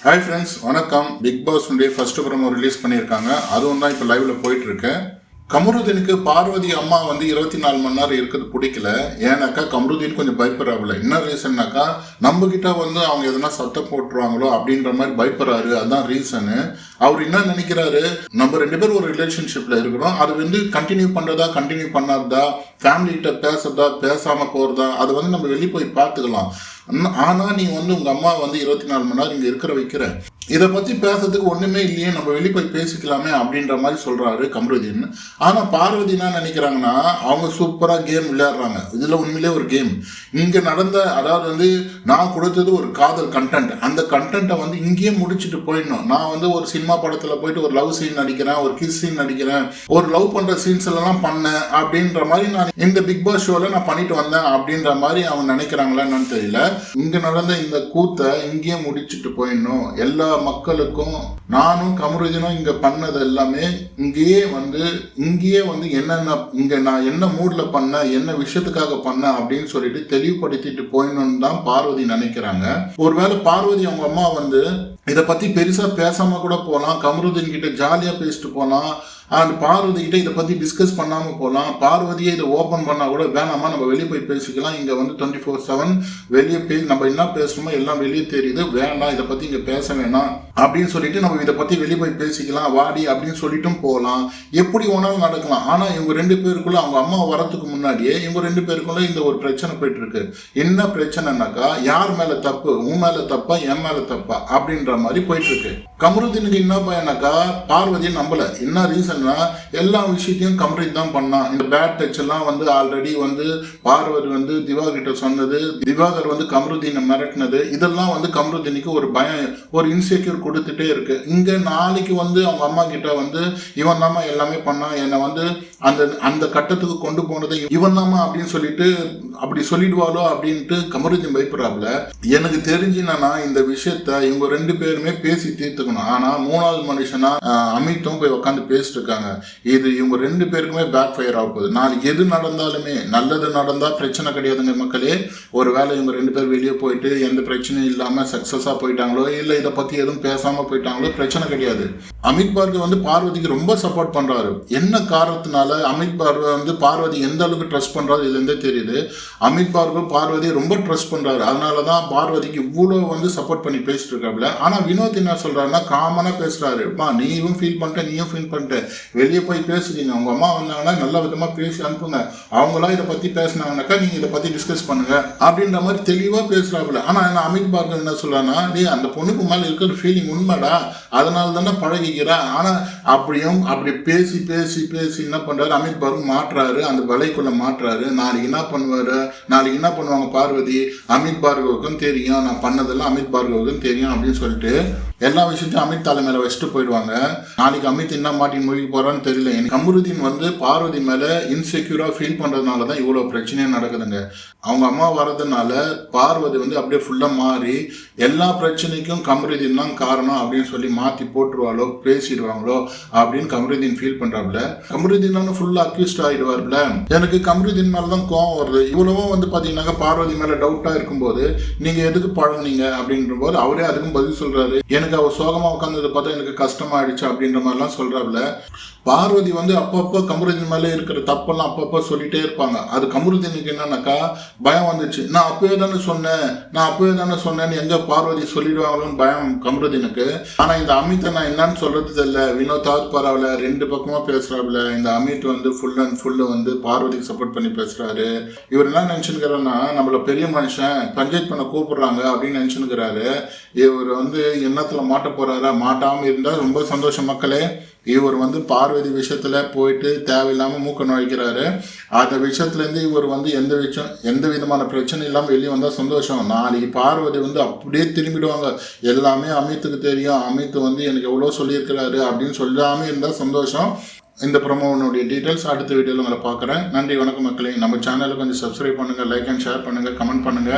Hi friends, வணக்கம். Bigg Boss first promo release பண்ணியிருக்காங்க. அதுவும் தான் இப்போ லைவ்ல போயிட்டு இருக்கு. கமருதீனுக்கு பார்வதி அம்மா 24 மணி நேரம் இருக்கிறது பிடிக்கல. ஏன்னாக்கா கமருதீன் கொஞ்சம் பயப்படுறாப்புல. என்ன ரீசன்னாக்கா நம்ம கிட்ட அவங்க எதனா சத்தம் போட்டுருவாங்களோ அப்படின்ற மாதிரி பயப்படுறாரு. அதுதான் ரீசனு. அவர் என்ன நினைக்கிறாரு, நம்ம 2 பேரும் ஒரு ரிலேஷன்ஷிப்ல இருக்கிறோம், அது கண்டினியூ பண்றதா கண்டினியூ பண்ணாததா, ஃபேமிலி கிட்ட பேசுறதா பேசாம போறதா, அது நம்ம வெளியே போய் பார்த்துக்கலாம். ஆனா நீ உங்க அம்மா 24 மணி நேரம் இங்க இருக்கிற வைக்கிற, இதை பத்தி பேசுறதுக்கு ஒண்ணுமே இல்லையே, நம்ம வெளியே போய் பேசிக்கலாமே அப்படின்ற மாதிரி சொல்றாரு கமருதீன். ஆனா பார்வதி என்ன நினைக்கிறாங்கன்னா, அவங்க சூப்பரா கேம் விளையாடுறாங்க. இதுல உண்மையிலே ஒரு கேம் இங்க நடந்த, அதாவது நான் கொடுத்தது ஒரு காதல் கண்டென்ட். அந்த கண்டென்ட்டை இங்கேயே முடிச்சுட்டு போயிடணும். நான் ஒரு சினிமா படத்துல போயிட்டு ஒரு லவ் சீன் நடிக்கிறேன், ஒரு கிஸ் சீன் நடிக்கிறேன், ஒரு லவ் பண்ற சீன்ஸ் எல்லாம் பண்ணேன் அப்படின்ற மாதிரி நான் இந்த பிக் பாஸ் ஷோல நான் பண்ணிட்டு வந்தேன் அப்படின்ற மாதிரி அவங்க நினைக்கிறாங்களா என்னன்னு தெரியல. இங்க நடந்த இந்த கூத்தை இங்கேயே முடிச்சுட்டு போயிடணும். எல்லா மக்களுக்கும் நானும் கமருதீனும் இங்க பண்ணது எல்லாமே இங்கேயே என்னென்ன இங்க நான் என்ன மூட்ல பண்ண, என்ன விஷயத்துக்காக பண்ண அப்படின்னு சொல்லிட்டு தெளிவுபடுத்திட்டு போயிடணும்னு தான் பார்வதி நினைக்கிறாங்க. ஒருவேளை பார்வதி அவங்க அம்மா இதை பத்தி பெருசா பேசாம கூட போகலாம், கமருதீன் கிட்ட ஜாலியா பேசிட்டு போகலாம், அண்ட் பார்வதி கிட்ட இதை பத்தி டிஸ்கஸ் பண்ணாம போகலாம். பார்வதியை இதை ஓபன் பண்ணா கூட வேணாமா, நம்ம வெளியே போய் பேசிக்கலாம், இங்க 24/7 வெளியே நம்ம என்ன பேசணுமோ எல்லாம் வெளியே தெரியுது, வேணாம் இதை பத்தி இங்க பேச வேணாம் அப்படின்னு சொல்லிட்டு நம்ம இதை பத்தி வெளியே போய் பேசிக்கலாம் வாடி அப்படின்னு சொல்லிட்டும் போகலாம். எப்படி வேணாலும் நடக்கலாம். ஆனா இவங்க 2 பேருக்குள்ள, அவங்க அம்மா வரதுக்கு முன்னாடியே இவங்க 2 பேருக்குள்ள இந்த ஒரு பிரச்சனை போயிட்டு இருக்கு. என்ன பிரச்சனைனாக்கா, யார் மேல தப்பு, உன் மேல தப்பா என் மேல தப்பா அப்படின்ற மாதிரி போயிட்டு இருக்கு. கமருதீனுக்கு என்ன பயனாக்கா, பார்வதியை நம்பல. என்ன ரீசன், எல்லா விஷயத்தையும் கம்ப்ளீட் தான் பண்ணான். இந்த பேட் டச் எல்லாம் ஆல்ரெடி பார்வதி திவாகர் கிட்ட சொன்னது, திவாகர் கமருதீனை மிரட்டினது, இதெல்லாம் கமருதீனுக்கு ஒரு பயம், ஒரு இன்செக்யூர் கொடுத்துட்டே இருக்கு. இங்க நாளைக்கு அவங்க அம்மா கிட்ட இவன் தாமா எல்லாமே பண்ணான், என்னை அந்த கட்டத்துக்கு கொண்டு போனது இவன் தாமா அப்படின்னு சொல்லிட்டு அப்படி சொல்லிடுவாளோ அப்படின்ட்டு கமருதீன் பயப்படுறாப்புல. எனக்கு தெரிஞ்சுனா இந்த விஷயத்த இவங்க 2 பேருமே பேசி தீர்த்துக்கணும். ஆனா 3வது மனுஷனா அமித்தும் போய் உட்காந்து பேசிட்டு இருக்காங்க. இது இவங்க 2 பேருக்குமே பேக் ஃபயர் ஆக போகுது. நாளைக்கு எது நடந்தாலுமே, நல்லது நடந்தா பிரச்சனை கிடையாதுங்க மக்களே. ஒரு வேளை இவங்க 2 பேர் வெளியே போயிட்டு எந்த பிரச்சனையும் இல்லாம சக்சஸா போயிட்டாங்களோ, இல்ல இதை பத்தி எதுவும் பேசாம போயிட்டாங்களோ, பிரச்சனை கிடையாது. அமித் பார்கவ் பார்வதிக்கு ரொம்ப சப்போர்ட் பண்றாரு. என்ன காரணத்தினால அமித் பார்கவ் பார்வதி எந்த அளவுக்கு ட்ரஸ்ட் பண்றாரு இதுல இருந்தே தெரியுது. அமித் பார்கவ் பார்வதியை ரொம்ப ட்ரஸ்ட் பண்றாரு. அதனாலதான் பார்வதிக்கு இவ்வளவு சப்போர்ட் பண்ணி பேசிட்டு இருக்காப்ல. ஆனா வினோத் என்ன சொல்றாருன்னா, காமனா பேசுறாரு, நீயும் ஃபீல் பண்ணிட்ட, நீயும் ஃபீல் பண்ணிட்ட, வெளியே போய் பேசுறீங்க, உங்க அம்மா வந்தாங்கன்னா நல்ல விதமா பேசி அனுப்புங்க, அவங்களா இதை பத்தி பேசினாங்கன்னாக்கா நீங்க இதை பத்தி டிஸ்கஸ் பண்ணுங்க அப்படின்ற மாதிரி தெளிவா பேசுறாப்புல. ஆனா அமித் பார்கவ் என்ன சொல்றான்னா, அந்த பொண்ணுக்கு மேல இருக்கிற ஃபீலிங் உண்மைடா, அதனால தானே பழகிக்கிறேன். ஆனா அப்படி பேசி பேசி பேசி என்ன பண்றாரு, அமித் பார்கவ் மாற்றாரு, அந்த வலைக்குள்ள மாற்றாரு. நாளைக்கு என்ன பண்ணுவாங்க பார்வதி, அமித் பார்கவுக்கும் தெரியும், நான் பண்ணதெல்லாம் அமித் பார்கவுக்கும் தெரியும் அப்படின்னு சொல்லிட்டு எல்லா விஷயத்தையும் அமித் தலைமையில வச்சுட்டு போயிடுவாங்க. நாளைக்கு அமித் என்ன மாட்டின் மூழ்கி போறான்னு தெரியல. கமருதீன் பார்வதி மேல இன்செக்யூரா ஃபீல் பண்றதுனாலதான் இவ்வளவு பிரச்சனையே நடக்குதுங்க. அவங்க அம்மா வர்றதுனால பார்வதி அப்படியே ஃபுல்லா மாறி எல்லா பிரச்சனைக்கும் கமருதீன் தான் காரணம் அப்படின்னு சொல்லி மாத்தி போட்டுருவாளோ, பேசிடுவாங்களோ அப்படின்னு கமருதீன் ஃபீல் பண்றாப்ல. கமருதீன் ஃபுல்லா அக்யூஸ்ட் ஆயிடுவார்ல. எனக்கு கமருதீன் மேலதான் கோவம் வருது. இவ்வளவும் பாத்தீங்கன்னா பார்வதி மேல டவுட்டா இருக்கும்போது நீங்க எதுக்கு பழகுனீங்க அப்படின்ற போது அவரே அதுக்கும் பதில் சொல்றாரு, எனக்கு அவர் சோகமா உட்கார்ந்ததை பார்த்தா எனக்கு கஷ்டமாயிடுச்சு அப்படின்ற மாதிரிலாம் சொல்றாப்ல. பார்வதி அப்பப்போ கமருதீன் மேலே இருக்கிற தப்பெல்லாம் அப்பப்போ சொல்லிட்டே இருப்பாங்க. அது கமருதீனுக்கு என்னன்னாக்கா பயம் வந்துச்சு. நான் அப்பவே தானே சொன்னேன்னு எங்க பார்வதி சொல்லிடுவாங்களோன்னு பயம் கமருதீனுக்கு. ஆனா இந்த அமித்தை நான் என்னன்னு சொல்றது தெரியல. வினோத்தாவது பரவாயில்ல, 2 பக்கமா பேசுறாப்புல. இந்த அமித் ஃபுல் அண்ட் ஃபுல்லு பார்வதிக்கு சப்போர்ட் பண்ணி பேசுறாரு. இவர் என்ன நினைச்சுக்கிறாருன்னா, நம்மள பெரிய மனுஷன் பஞ்சாயத்து பண்ண கூப்பிடுறாங்க அப்படின்னு நினைச்சுக்கிறாரு. இவர் என்னத்துல மாட்ட போறாரா, மாட்டாம இருந்தா ரொம்ப சந்தோஷம் மக்களே. இவர் பார்வதி விஷயத்துல போயிட்டு தேவையில்லாம மூக்க நுழைக்கிறாரு. அந்த விஷயத்துல இருந்து இவர் எந்த விதமான பிரச்சனை இல்லாம வெளியே வந்தா சந்தோஷம். நாளைக்கு பார்வதி அப்படியே திரும்பிடுவாங்க. எல்லாமே அமித்துக்கு தெரியும், அமித் எனக்கு எவ்வளவு சொல்லியிருக்கிறாரு அப்படின்னு சொல்லாம இருந்தா சந்தோஷம். இந்த ப்ரோமோனுடைய டீட்டெயில்ஸ் அடுத்த வீடியோல உங்களை பார்க்குறேன். நன்றி, வணக்கம் மக்களே. நம்ம சேனலுக்கு கொஞ்சம் சப்ஸ்கிரைப் பண்ணுங்க, லைக் அண்ட் ஷேர் பண்ணுங்க, கமெண்ட் பண்ணுங்க.